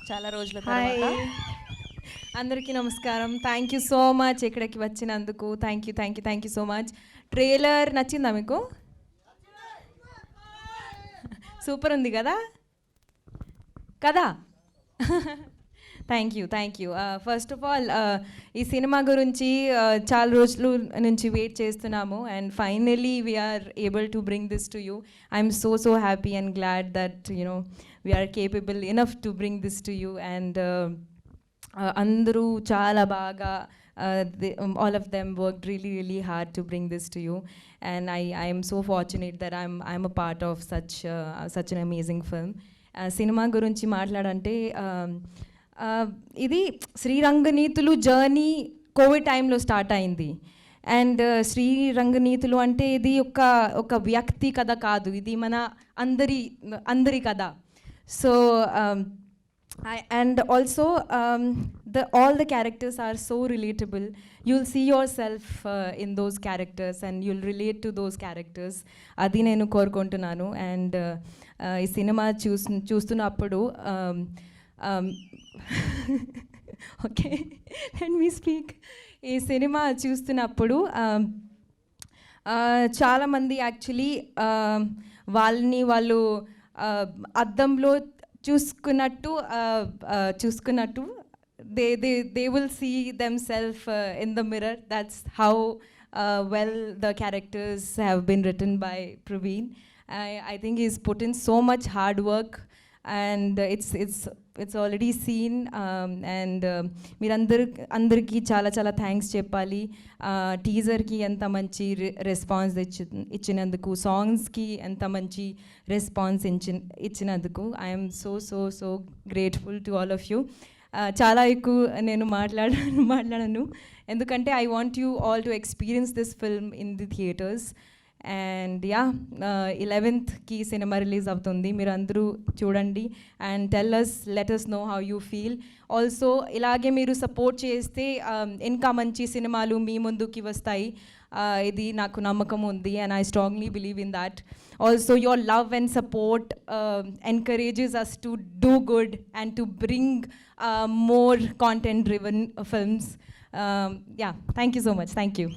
చాలా రోజుల హాయ్ తర్వాత అందరికీ నమస్కారం. థ్యాంక్ యూ సో మచ్ ఇక్కడికి వచ్చినందుకు. Thank you so much. Trailer నచ్చిందా మీకు? సూపర్ ఉంది కదా కదా. Thank you. First of all ఈ సినిమా గురించి చాలా రోజుల నుంచి వెయిట్ చేస్తున్నాము and finally we are able to bring this to you. I'm so happy and glad that we are capable enough to bring this to you and అందరూ చాలా బాగా all of them worked really hard to bring this to you and I am so fortunate that I'm a part of such an amazing film. Cinema గురించి మాట్లాడంటే ఇది శ్రీరంగనీతులు journey Covid టైంలో start అయింది and శ్రీరంగనీతులు అంటే ఇది ఒక వ్యక్తి కథ కాదు, ఇది మన అందరి కథ. So and also all the characters are so relatable. You'll see yourself in those characters and you'll relate to those characters. అది నేను కోరుకుంటున్నాను అండ్ ఈ సినిమా చూస్తున్నప్పుడు ఓకే లెట్ మీ స్పీక్. ఈ సినిమా చూస్తున్నప్పుడు చాలామంది యాక్చువల్లీ వాళ్ళు అద్దంలో చూసుకున్నట్టు they will see themselves in the mirror. That's how well the characters have been written by Praveen. I think he's put in so much hard work and it's already seen and మీరందరికీ చాలా thanks చెప్పాలి. టీజర్కి ఎంత మంచి response ఇచ్చినందుకు, సాంగ్స్కి ఎంత మంచి response ఇచ్చినందుకు I'm so grateful to all of you. చాలా ఎక్కువ నేను మాట్లాడను ఎందుకంటే I want you all to experience this film in the theatres and 11th cinema release అవుతుంది. మీరు అందరూ చూడండి and let us know how you feel. Also ఇలాగే మీరు సపోర్ట్ చేస్తే ఇంకా మంచి సినిమాలు మీ ముందుకి వస్తాయి, ఇది నాకు నమ్మకం ఉంది and I strongly believe in that. Also your love and support encourages us to do good and to bring more content driven films. Thank you so much. Thank you.